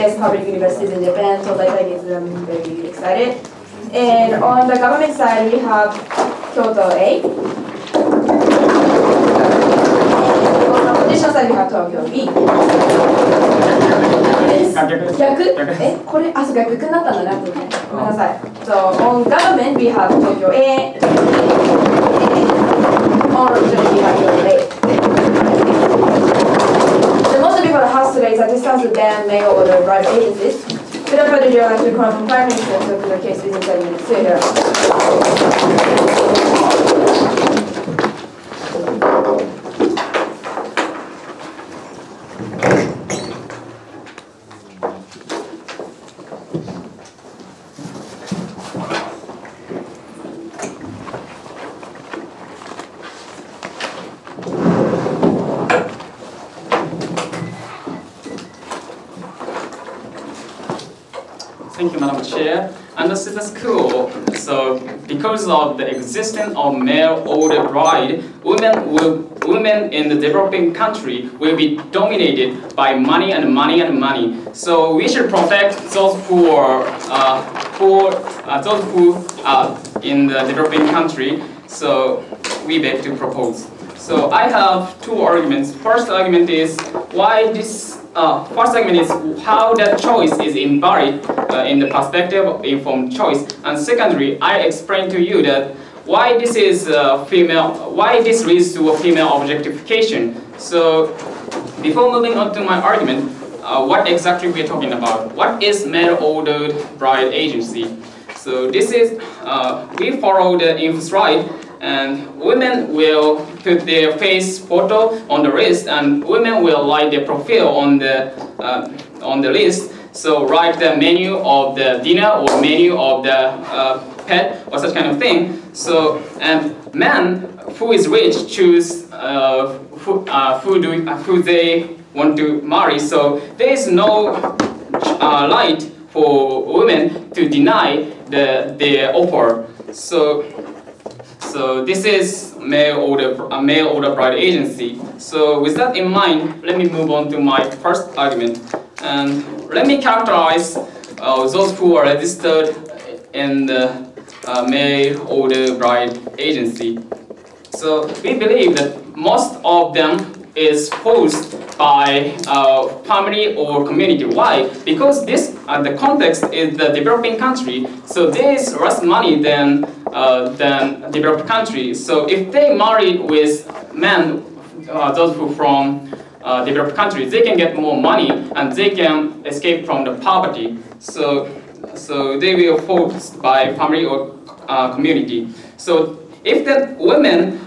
best public universities in Japan, so I think I'm very excited. And on the government side, we have Kyoto A. On the position side, we have Tokyo B. 逆？これ、そう、逆になったんだな、ごめんなさい。So, on government, we have Tokyo A. On religion, we have Kyoto A. So, most people have to raise a distance to them, mail order bribe agencies. Without further ado, I'd like to call from Prime Minister to open the case within 10 minutes. See you here. Thank you, Madam Chair. And this is the school. So, because of the existence of mail-order bride, women in the developing country will be dominated by money and money and money. So, we should protect those who are in the developing country. So, we beg to propose. So, I have two arguments. First argument is why this. First segment is how that choice is embodied in the perspective of informed choice, and secondly, I explain to you that why this is why this leads to a female objectification. So, before moving on to my argument, what exactly we are talking about? What is mail-ordered bride agency? So, this is we follow the info right. And women will put their face photo on the list, and women will write their profile on the list. So write the menu of the dinner or menu of the pet or such kind of thing. So and men who is rich choose who they want to marry. So there is no right for women to deny their offer. So this is mail-order bride agency. So with that in mind, let me move on to my first argument. And let me characterize those who are registered in the mail-order bride agency. So we believe that most of them is posed by family or community. Why? Because this the context is the developing country, so there is less money than developed countries. So if they marry with men, those who from developed countries, they can get more money and they can escape from the poverty. So they will forced by family or community. So if the women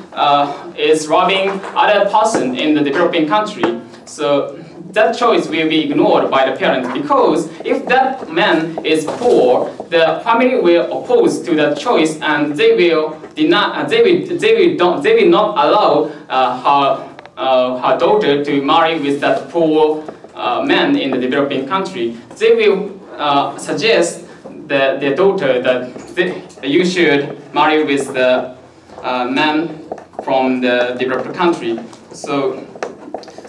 is robbing other person in the developing country, so that choice will be ignored by the parents, because if that man is poor, the family will oppose to that choice and they will deny, they will not allow her daughter to marry with that poor man in the developing country. They will suggest their daughter that you should marry with the man from the developed country.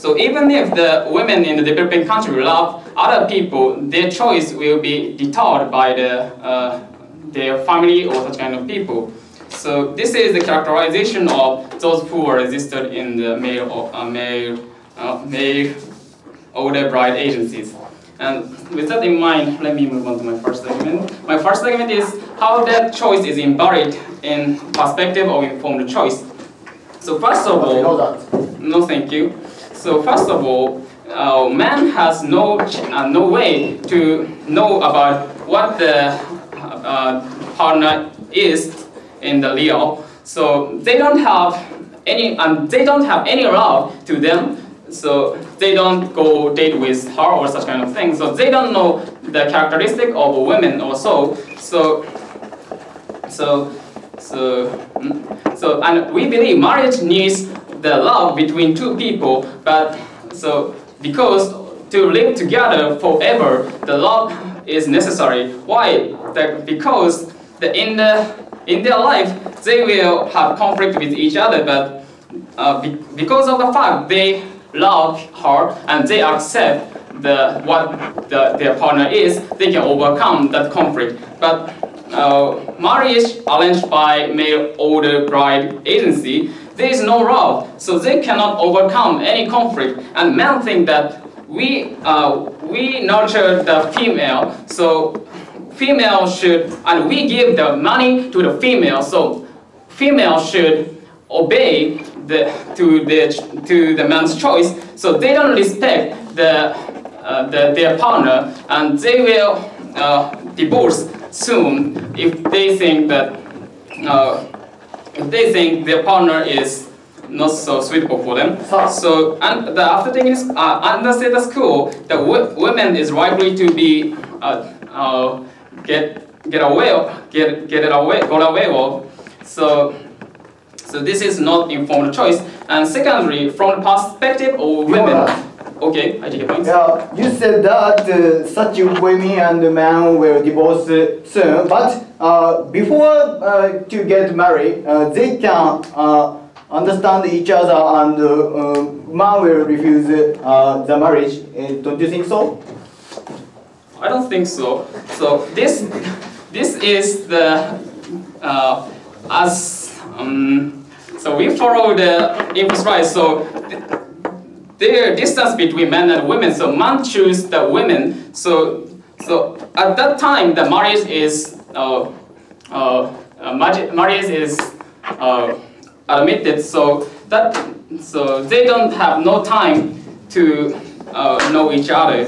So even if the women in the developing country love other people, their choice will be deterred by their family or such kind of people. So this is the characterization of those who are registered in the mail-order bride agencies. And with that in mind, let me move on to my first argument. My first argument is how that choice is embodied in perspective of informed choice. So first of all, no thank you. So first of all, man has no way to know about what the partner is in the real. So they don't have any love to them. So they don't go date with her or such kind of thing. So they don't know the characteristic of a woman or so. And we believe marriage needs the love between two people, but so because to live together forever, the love is necessary. Why? Because in their life they will have conflict with each other, but because of the fact they love her and they accept their partner is, they can overcome that conflict. But marriage arranged by male older bride agency, there is no love, so they cannot overcome any conflict. And men think that we nurture the female, so female should, and we give the money to the female, so female should obey to the man's choice. So they don't respect their partner, and they will divorce soon if they think that their partner is not so suitable for them. So, and after taking under status quo, the women is likely to be got away of. So this is not informed choice. And secondly, from the perspective of women. Okay, I take a point. Yeah, you said that such women and men will divorce soon, but before to get married, they can understand each other, and man will refuse the marriage. Don't you think so? I don't think so. So this is the so we follow the impulse right. So there distance between men and women. So man choose the women. So at that time the marriage is admitted. So they don't have no time to know each other.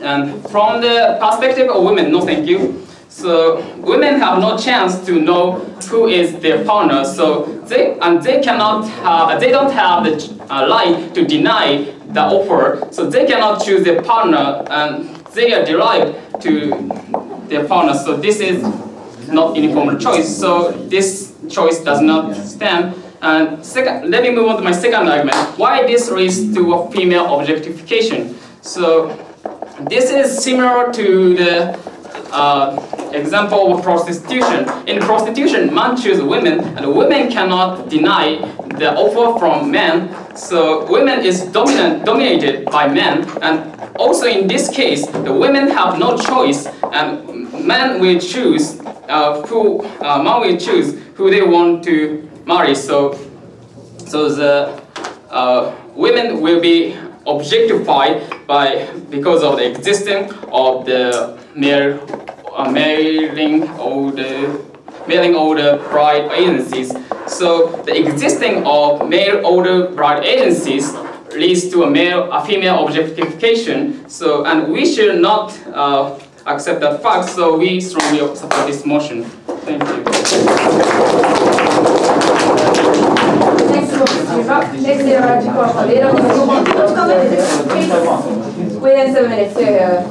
And from the perspective of women, no thank you. So women have no chance to know who is their partner. So they don't have the right to deny the offer. So they cannot choose their partner, and they are derived to their partner. So this is not informed choice. So this choice does not stand. And second, let me move on to my second argument. Why this leads to a female objectification? So this is similar to the example of prostitution. In prostitution, man chooses women, and women cannot deny the offer from men. So women is dominated by men, and also in this case, the women have no choice, and men will choose who they want to marry. So the women will be objectified because of the existence of the mailing older bride agencies. So the existing of male older bride agencies leads to a female objectification. So, and we should not accept that fact. So we strongly support this motion. Thank you. Next, you're right to call for later. Within 7 minutes, here.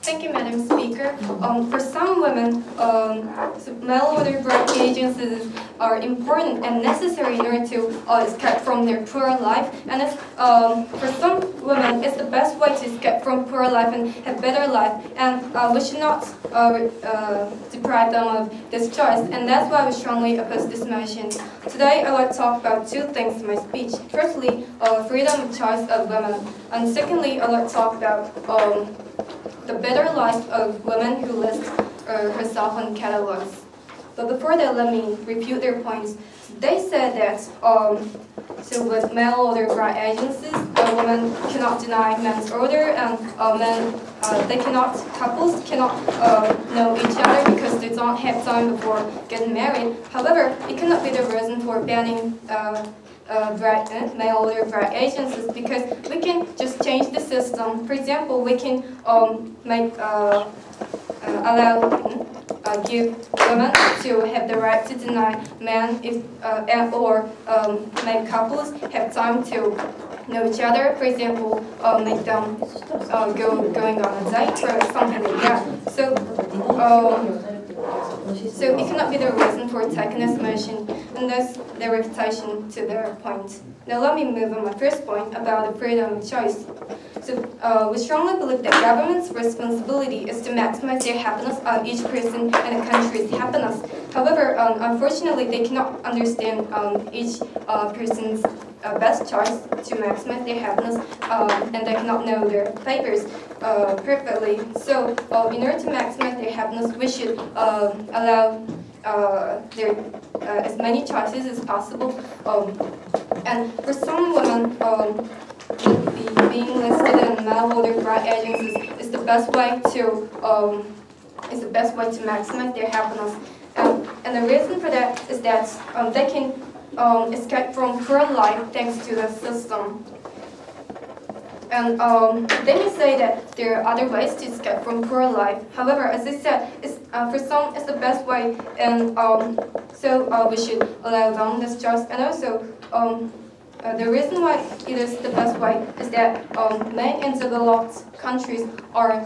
Thank you, Madam Speaker. For some women, mail-order bride agencies are important and necessary in order to escape from their poor life. And for some women, it's the best way to escape from poor life and have better life. And we should not deprive them of this choice. And that's why we strongly oppose this motion. Today, I'd like to talk about two things in my speech. Firstly, freedom of choice of women. And secondly, I'd like to talk about the better life of women who list herself on catalogs. But before that, let me refute their points. They said that so with mail order bride agencies, women cannot deny men's order, and couples cannot know each other because they don't have time before getting married. However, it cannot be the reason for banning mail order bride agencies, because we can just change the system. For example, we can give women to have the right to deny men if or make couples have time to know each other. For example, make them going on a date or something like that. So it cannot be the reason for taking this motion, and thus their reputation to their point. Now let me move on my first point about the freedom of choice. So we strongly believe that government's responsibility is to maximize their happiness of each person and the country's happiness. However, unfortunately, they cannot understand each person's best choice to maximize their happiness, and they cannot know their papers perfectly. So in order to maximize their happiness, we should allow their as many choices as possible. And for some women, being listed in mail order bride agencies is the best way to maximize their happiness. And the reason for that is that they can escape from poor life thanks to the system. And they may say that there are other ways to escape from poor life. However, as I said, for some it's the best way, and so we should allow them this choice. And also, the reason why it is the best way is that men in developed countries are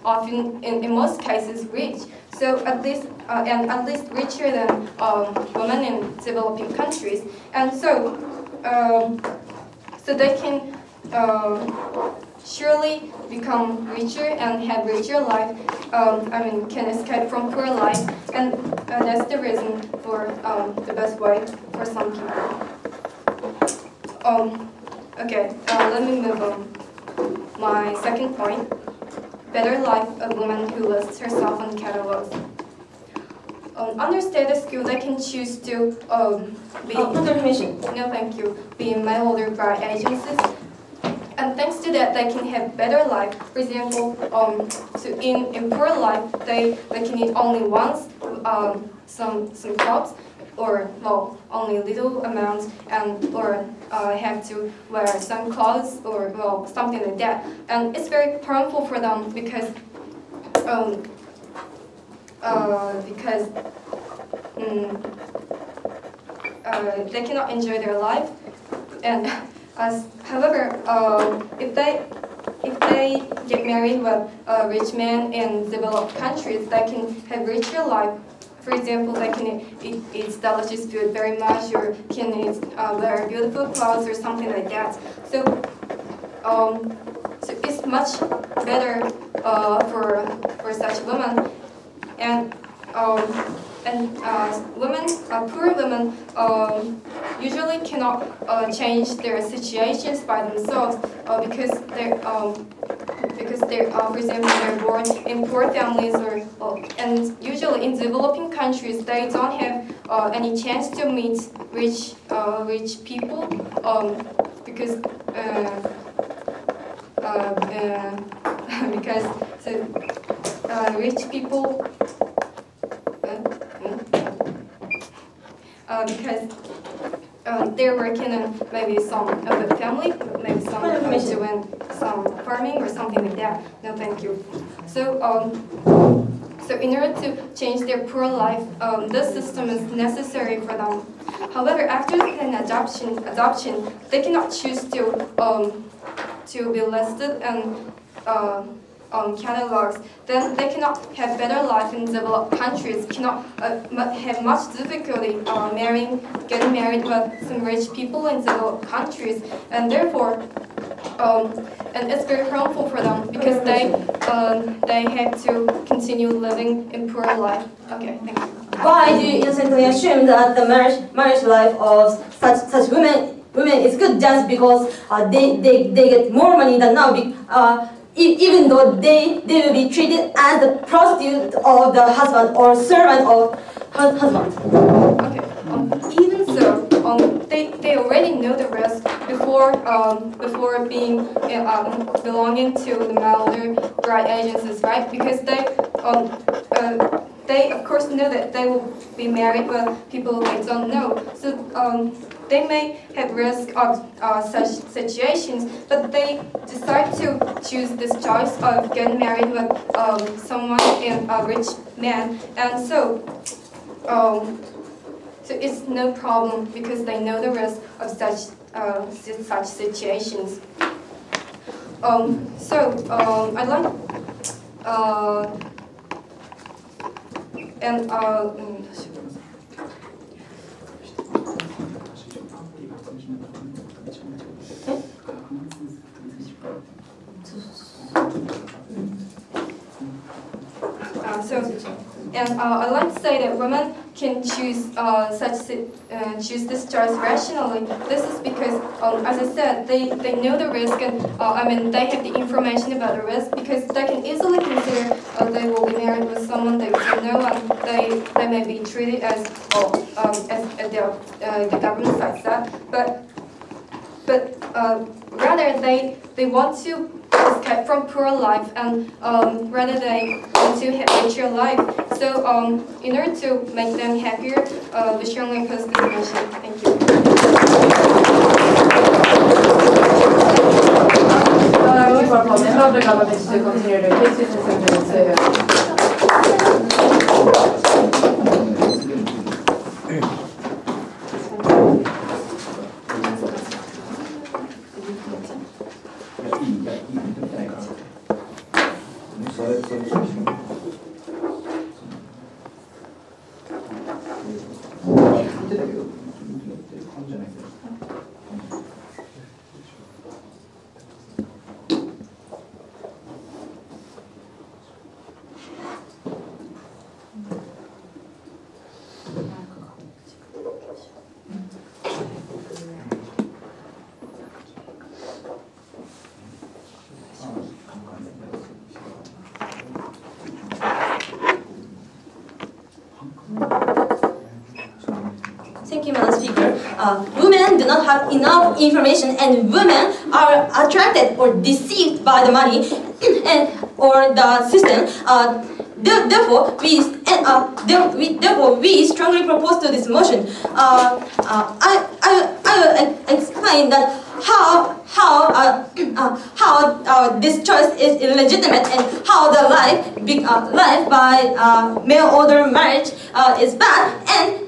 often, in most cases, rich. So at least richer than women in developing countries, and so they can surely become richer and have richer life. Can escape from poor life, and that's the reason for the best way for some people. Okay, let me move on. My second point: better life of woman who lists herself on catalogs. Under status quo, they can choose to be. No, thank you. Be mail order bride agencies. And thanks to that, they can have better life. For example, so in poor life, they can eat only once some crops, or only little amounts, and or have to wear some clothes, or something like that. And it's very harmful for them because they cannot enjoy their life. And however, if they get married with a rich man in developed countries, they can have richer life. For example, they can eat delicious food very much, or can wear beautiful clothes or something like that. So it's much better for such women. And poor women usually cannot change their situations by themselves because they're for example, they're born in poor families, and usually in developing countries they don't have any chance to meet rich people because rich people. Because they're working in maybe some of the family, maybe some doing some farming or something like that. No, thank you. So in order to change their poor life, this system is necessary for them. However, after an adoption, they cannot choose to be listed and catalogs. Then they cannot have better life in developed countries, cannot have much difficulty getting married with some rich people in developed countries, and therefore, and it's very harmful for them because they have to continue living in poor life. Okay, thank you. Why do you innocently assume that the marriage life of such women is good just because they get more money than now? Even though they will be treated as the prostitute of the husband or servant of husband. Okay. Even so, they already know the risk before being belonging to the mail order bride agencies, right? Because they of course know that they will be married with people they don't know. So they may have risk of such situations, but they decide to choose this choice of getting married with someone in a rich man, and so it's no problem because they know the risk of such situations. I'd like I'd like to say that women can choose choose this choice rationally. This is because, as I said, they know the risk, and they have the information about the risk because they can easily consider they will be married with someone they don't know, and they may be treated as the government says that, but rather they want to escape from poor life, and rather they want to have a richer life. So in order to make them happier, we strongly oppose this motion. Thank you. Looking for a member of the government to consider the case with the Thank you, Madam Speaker. Women do not have enough information, and women are attracted or deceived by the money or the system. Therefore, we strongly propose to this motion. I will explain that how this choice is illegitimate and how the life by mail order marriage is bad. And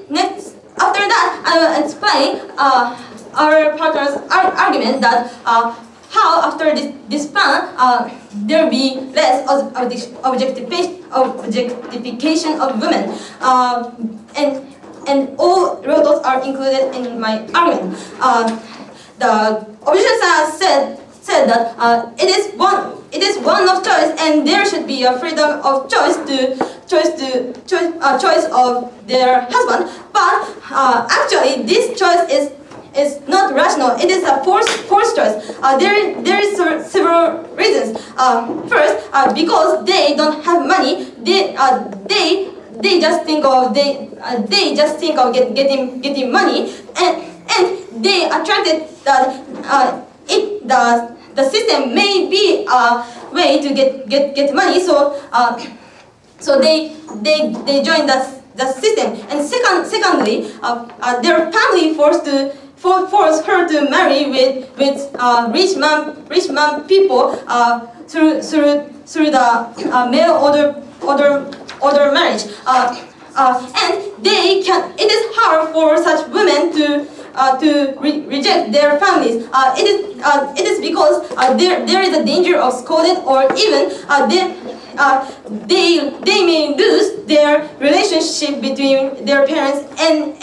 after that, I will explain our partner's argument that how after this plan there will be less objectification of women, and all roles are included in my argument. The opposition side said that it is one of choice, and there should be a freedom of choice of their husband. But actually, this choice is not rational. It is a forced choice. There is several reasons. First, because they don't have money, they just think of getting money, and they attracted that the system may be a way to get money. So they join the system. And secondly, their family force her to marry with rich man people through the mail order marriage. And it is hard for such women to reject their families. It is because there is a danger of scolded, or even they may lose their relationship between their parents and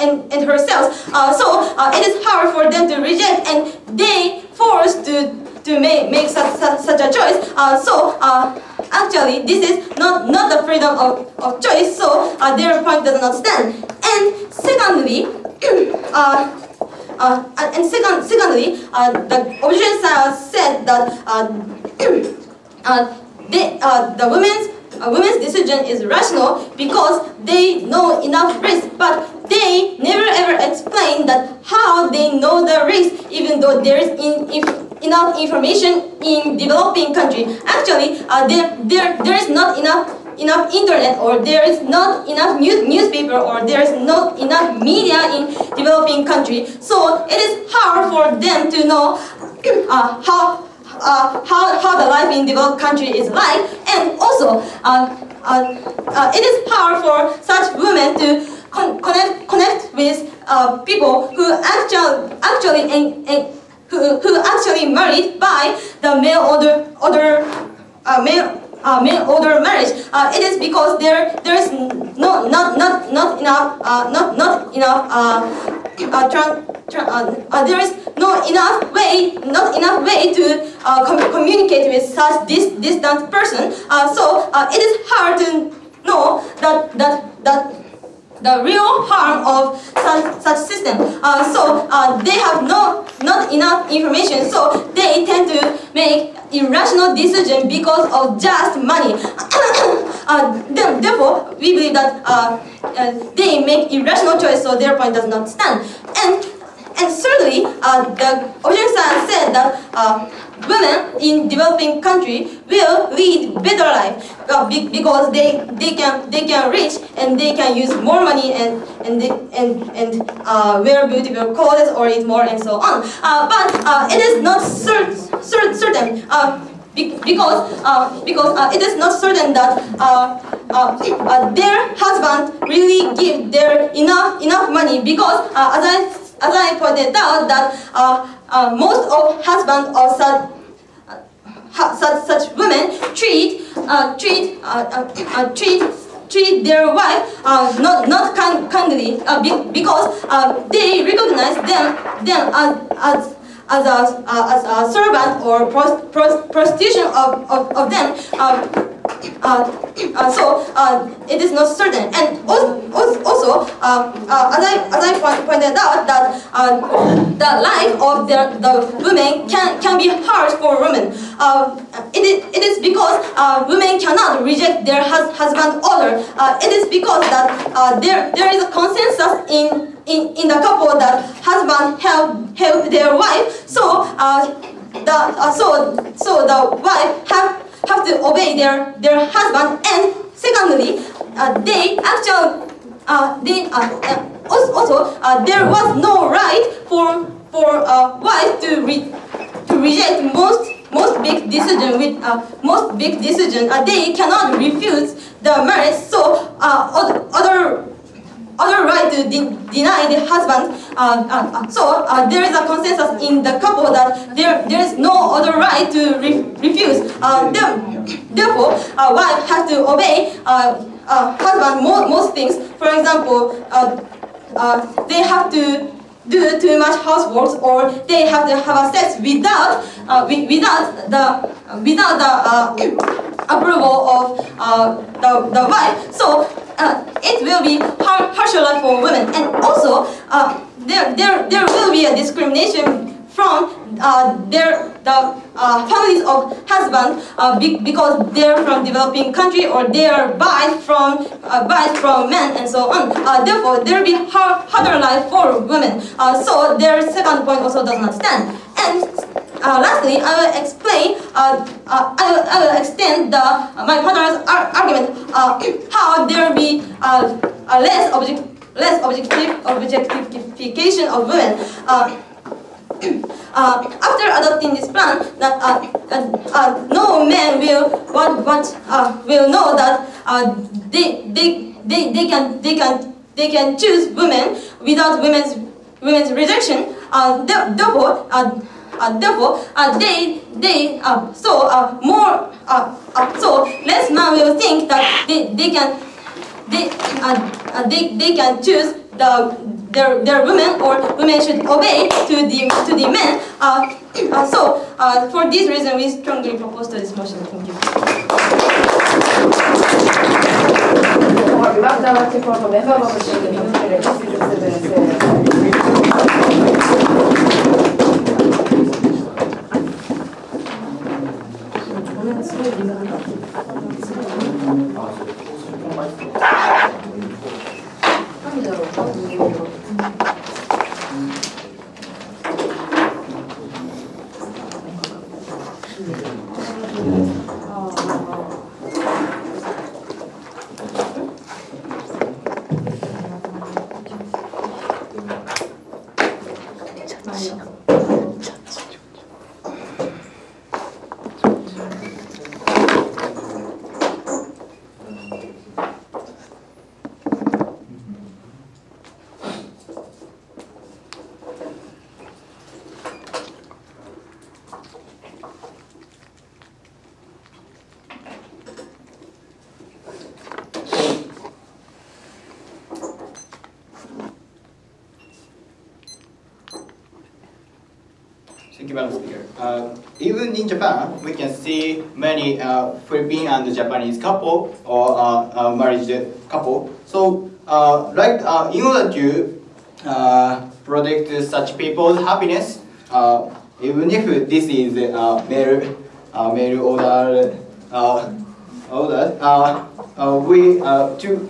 herself. So it is hard for them to reject, and they forced to make such a choice. Actually, this is not the freedom of choice. So their point does not stand. And secondly, the opposition said that the women's decision is rational because they know enough risk, but they never ever explain that how they know the risk, even though there is enough information in developing country. Actually, there is not enough enough internet, or there is not enough newspaper, or there is not enough media in developing country. So it is hard for them to know how the life in developed country is like, and also it is hard for such women to connect with people who actually married by the mail order marriage. It is because there is not enough there is not enough way to communicate with such distant person. So it is hard to know that the real harm of such system. So they have not enough information, so they tend to make irrational decision because of just money. Therefore, we believe that they make irrational choice, so their point does not stand. And certainly, the Ocean Science said that women in developing country will lead better life because they can reach and they can use more money and wear beautiful clothes or eat more and so on. But it is not certain because it is not certain that their husband really give their enough money, because as I pointed out that most of husbands of such women treat their wife not kindly because they recognize them as a servant or prostitution of them. So it is not certain, and also as I pointed out that the life of the women can be harsh for women. It is because women cannot reject their husband order. It is because that there is a consensus in the couple that husband help their wife. So the wife have to obey their husband, and secondly, there was no right for wife to reject most big decision with most big decision. They cannot refuse the marriage. So other right to deny the husband. So there is a consensus in the couple that there is no other right to refuse. Therefore, wife has to obey husband most things. For example, they have to do too much housework, or they have to have sex without the approval of the wife. So it will be harsher life for women, and also there will be a discrimination from the families of husband because they're from developing country, or they are biased from men and so on. Therefore, there will be harder life for women. So their second point also does not stand. And lastly, I will explain. I will extend my partner's argument how there will be less objectification of women. After adopting this plan, that no man will know that they can choose women without women's rejection. Therefore, so less man will think that they can choose their women, or women should obey to the men. So for this reason, we strongly propose to this motion. Thank you. Thank you, Madam Speaker. Even in Japan, we can see many Philippine and Japanese couple or married couple. So, in order to protect such people's happiness, even if this is male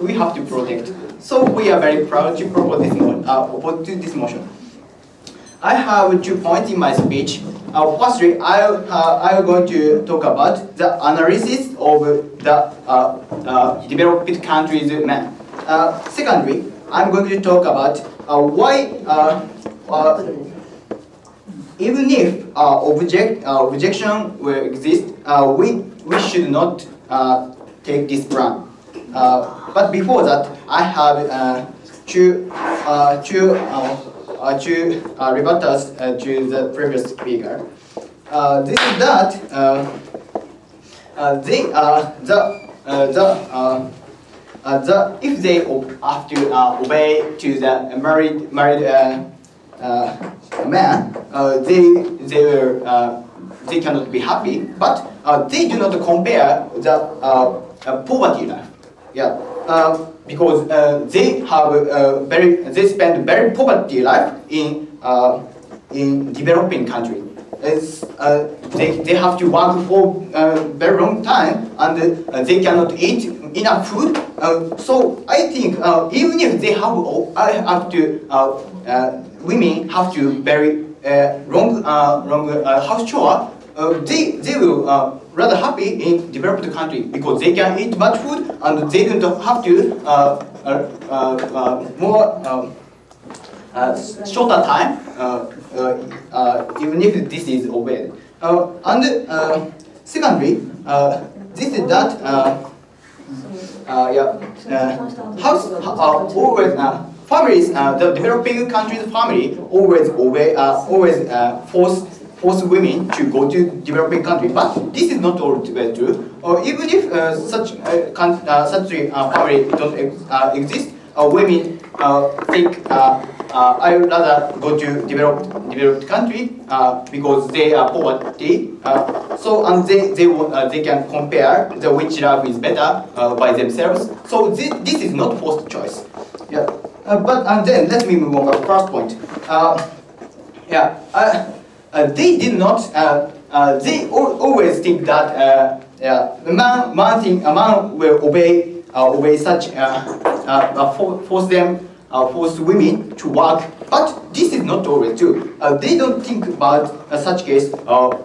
we have to protect. So we are very proud to propose this motion. I have 2 points in my speech. Firstly, I'm going to talk about the analysis of the developed countries' men. Secondly, I'm going to talk about why, even if objection will exist, we should not take this plan. But before that, I have two rebuttals to the previous speaker. This is that if they have to obey to the married man, they cannot be happy. But they do not compare the poverty life. Yeah. Because they spend very poverty life in developing country. They have to work for a very long time and they cannot eat enough food. So I think even if they women have to very long house chore, they will rather happy in developed country because they can eat much food and they don't have to shorter time even if this is obeyed. Secondly, this is that always families, the developing countries' family always force women to go to developing country, but this is not always true. Or even if such family don't exist, women think I would rather go to developed country because they are poverty. And they can compare which life is better by themselves. So this is not forced choice. Yeah. But then let me move on to the first point. They did not. They always think that a man will obey such force women to work. But this is not always true. They don't think about such case. Those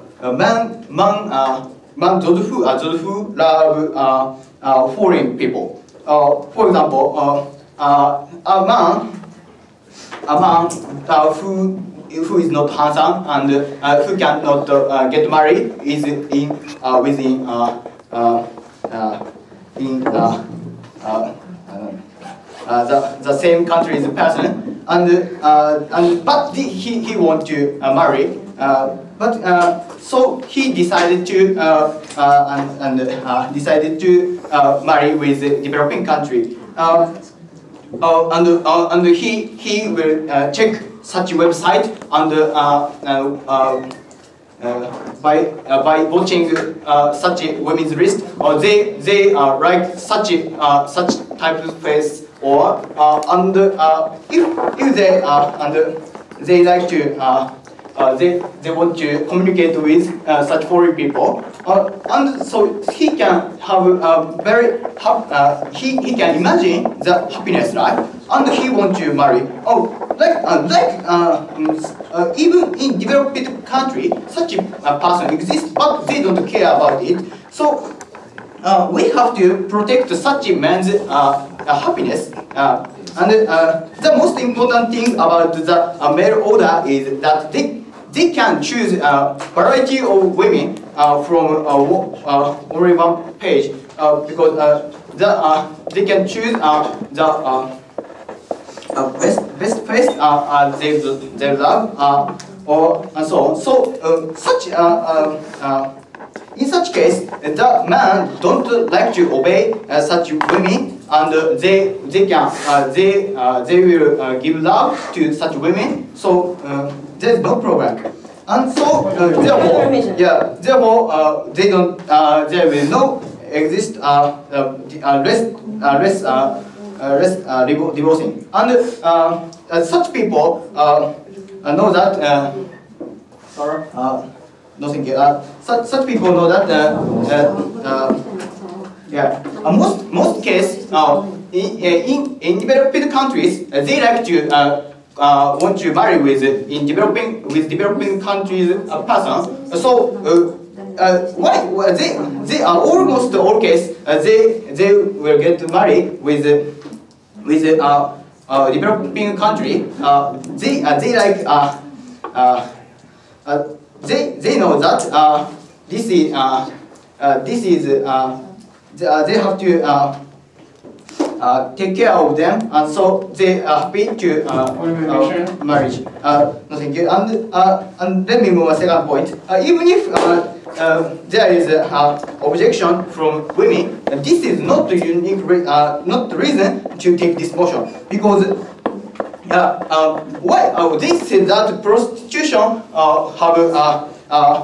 who love foreign people. For example, a man who is not handsome and who cannot get married is the same country as the person, but he want to marry, so he decided to marry with the developing country, and he will check such website and by watching such a women's list, or they like such type of face, or if they like to they want to communicate with such foreign people, and so he can have he can imagine the happiness life, and he want to marry. Even in developed country, such a person exists, but they don't care about it. So we have to protect such a man's happiness. The most important thing about the male order is that they can choose a variety of women from only one page, because they can choose the best face they love, or and so on. So in such case, the man don't like to obey such women, and they will give love to such women. So there's no problem. And so therefore they don't there will no exist divorcing. And such people know that sorry no thank you. Such people know that most cases in developed countries they like to want to marry with developing countries person. So why they are almost all case they will get married with developing country. They like they know that this is they have to take care of them, and so they are happy to marriage. No, thank you. And let me move a second point. Even if there is objection from women, this is not the unique, not the reason to take this motion, because why they say that prostitution have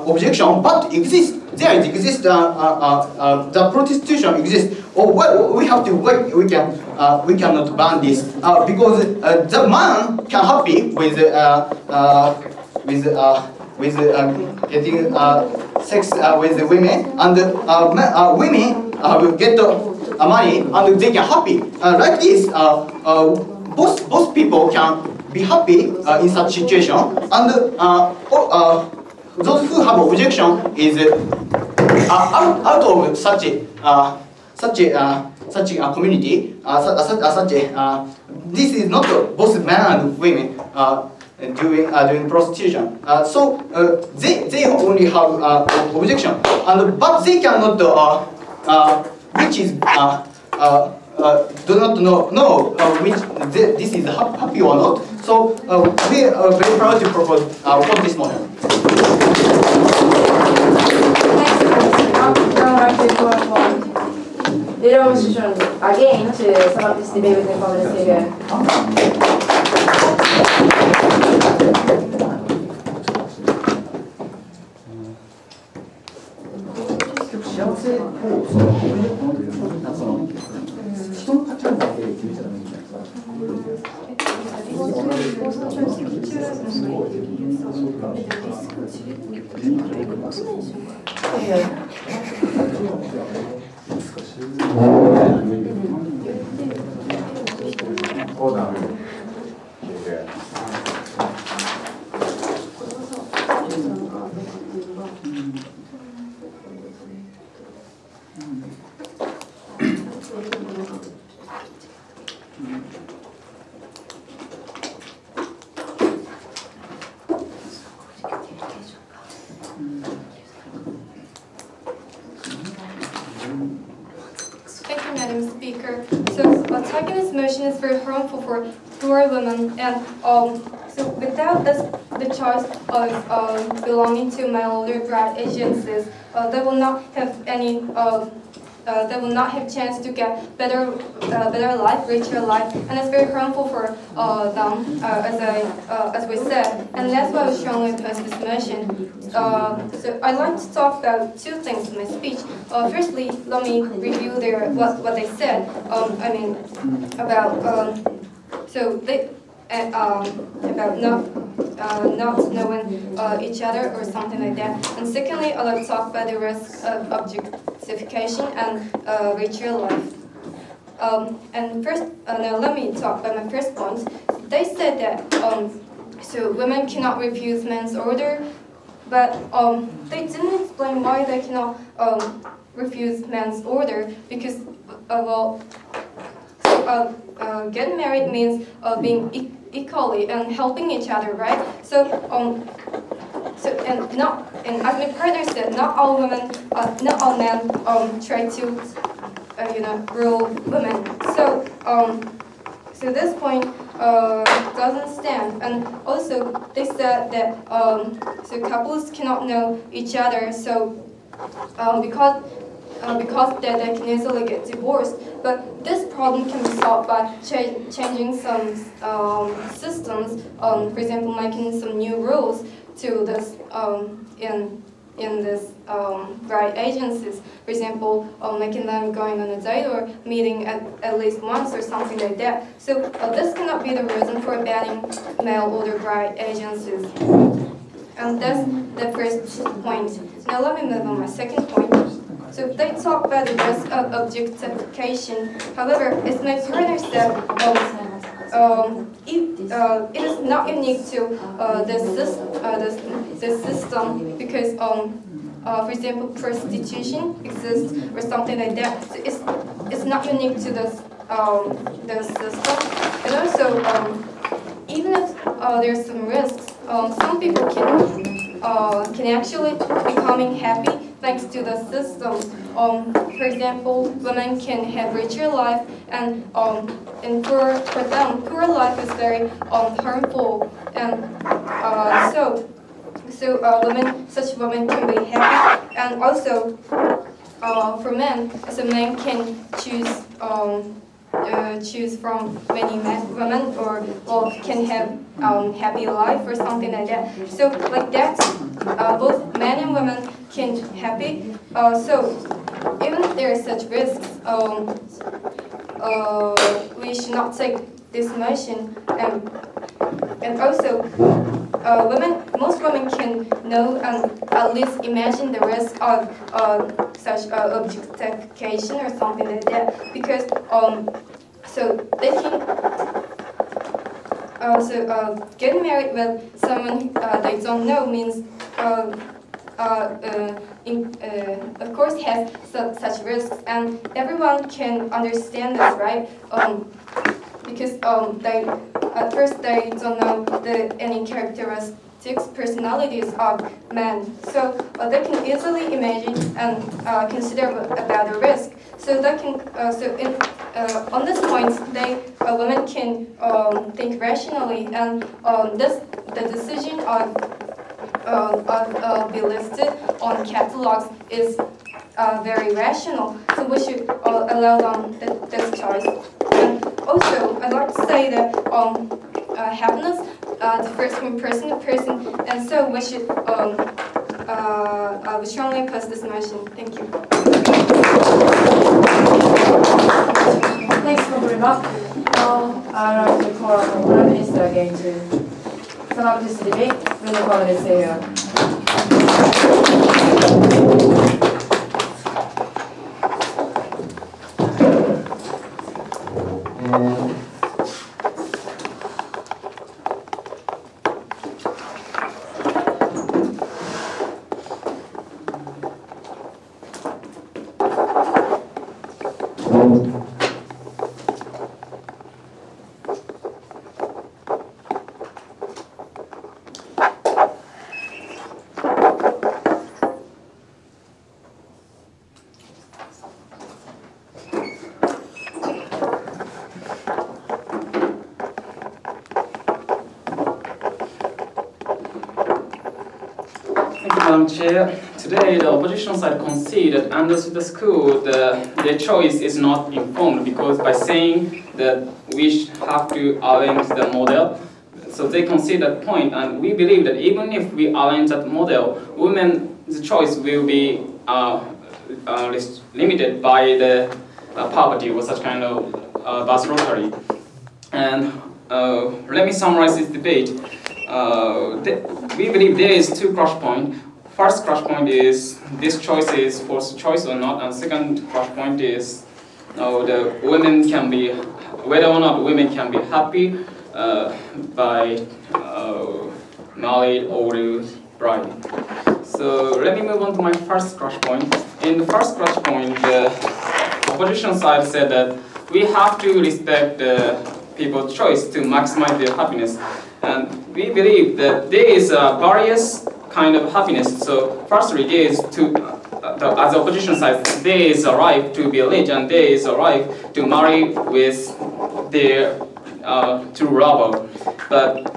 objection, but exists. There exists the prostitution exists. Or well, we have to wait. We cannot ban this because the man can happy with getting sex with the women, and women will get money and they can happy. Like this, both people can be happy in such situation, and those who have objection is out of such a community, this is not both men and women doing prostitution. So they only have objection, but they cannot which is do not know which this is happy or not. So we are very proud to propose this model. Little position again to sum up this debate with the conversation. Thank you, Madam Speaker. So, taking this motion is very harmful for poor women, and so without the choice of belonging to mail order bride agencies, they will not have any. They will not have chance to get better life, richer life, and it's very harmful for them, as we said, and that's why we strongly oppose this motion. So I'd like to talk about two things in my speech. Firstly, let me review what they said. I mean about so they about not knowing each other or something like that. And secondly, I'd like to talk about the risk of objectification and richer life. And first, now let me talk about my first point. They said that so women cannot refuse men's order, but they didn't explain why they cannot refuse men's order, because well, getting married means being equally and helping each other, right? So and as my partner said, not all women, not all men try to rule women. So so this point doesn't stand. And also they said that so couples cannot know each other, so because they can easily get divorced. But this problem can be solved by changing some systems, for example, making some new rules to this in this bride agencies. For example, making them going on a date or meeting at least once or something like that. So this cannot be the reason for banning male older bride agencies. And that's the first point. Now let me move on my second point. So they talk about the risk of objectification. However, it's my partners that it is not unique to this system because, for example, prostitution exists or something like that. So it's not unique to this system. And also, even if there's some risks, some people can actually becoming happy thanks to the system. For example, women can have richer life, and for them, poor life is very harmful, and such women can be happy, and also for men, as a man can choose from many women, or can have happy life or something like that. So like that, both men and women can happy. So even if there are such risks, we should not take this motion. And also, most women can know and at least imagine the risk of such objectification or something like that, because so they can getting married with someone they don't know means of course has such risks, and everyone can understand this, right? Because they at first they don't know any characteristics, personalities of men, so they can easily imagine and consider about the risk. So they can on this point, women can think rationally, and the decision of be listed on catalogs is very rational. So we should allow them this choice. And also, I'd like to say that happiness differs from person to person, and so we should strongly oppose this motion. Thank you. Thanks for bringing up. Now, I'd like to call on the Prime Minister again to sum up this debate. Will you call this area? Madam Chair, today the opposition side conceded under the school their choice is not informed, because by saying that we have to arrange the model, so they concede that point, and we believe that even if we arrange that model, women's choice will be limited by the poverty or such kind of bus lottery. And let me summarize this debate. We believe there is two crush points. First crush point is this choice is forced choice or not, and second crush point is the women can be, whether or not women can be happy by married older bride. So let me move on to my first crush point. In the first crush point, the opposition side said that we have to respect the people's choice to maximize their happiness. And we believe that there is various kind of happiness. So firstly, there is as the opposition side, there is a right to be rich, and there is a right to marry with their true lover. But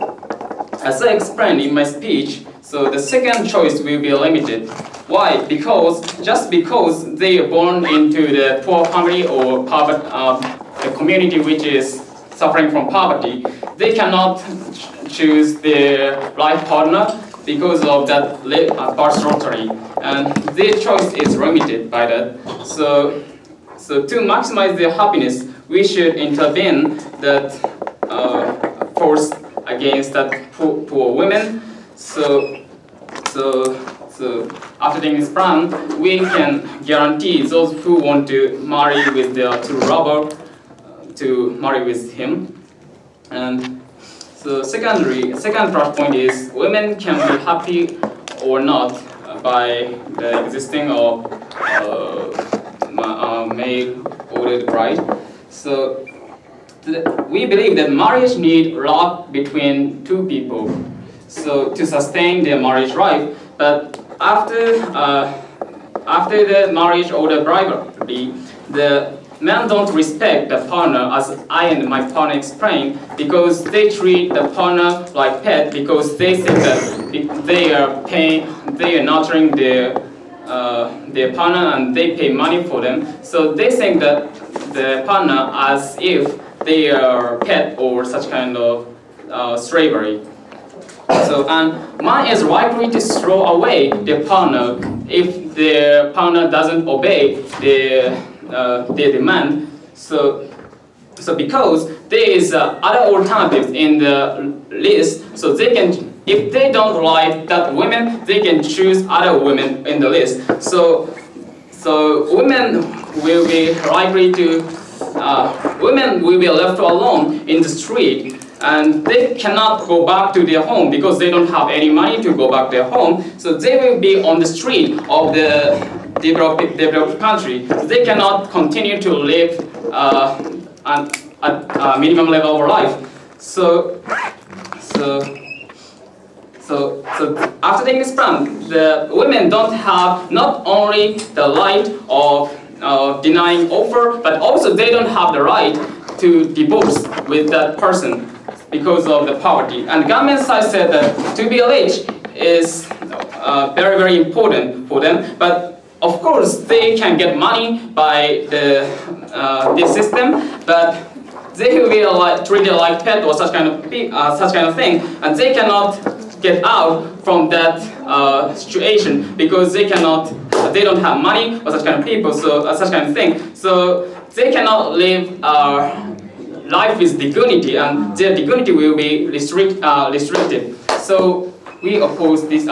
as I explained in my speech, so the second choice will be limited. Why? Because just because they are born into the poor family or poverty, a community which is suffering from poverty, they cannot choose their life partner because of that birth lottery, and their choice is limited by that. So to maximize their happiness, we should intervene that force against that poor women. So after taking this plan, we can guarantee those who want to marry with their true lover to marry with him. And so second plus point is women can be happy or not by the existing of male ordered bride. So we believe that marriage needs love between two people, so to sustain their marriage life. But after the marriage or the bribery, the men don't respect the partner, as I and my partner explained, because they treat the partner like pet, because they think that they are nurturing their partner and they pay money for them. So they think that the partner as if they are pet or such kind of slavery. So, and man is likely to throw away their partner if their partner doesn't obey their demand. So because there is other alternatives in the list, so they can, if they don't like that women, they can choose other women in the list. So women will be likely to, women will be left alone in the street, and they cannot go back to their home because they don't have any money to go back to their home. So they will be on the street of the developed country. They cannot continue to live at a minimum level of life. So after taking this plan, the women don't have not only the right of denying offer, but also they don't have the right to divorce with that person because of the poverty. And the government side said that to be rich is very, very important for them. But of course, they can get money by this system, but they will be treated like pet or such kind of thing, and they cannot get out from that situation because they don't have money or such kind of people, so such kind of thing. So they cannot live life with dignity, and their dignity will be restricted. So we propose this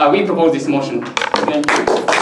motion. Thank you.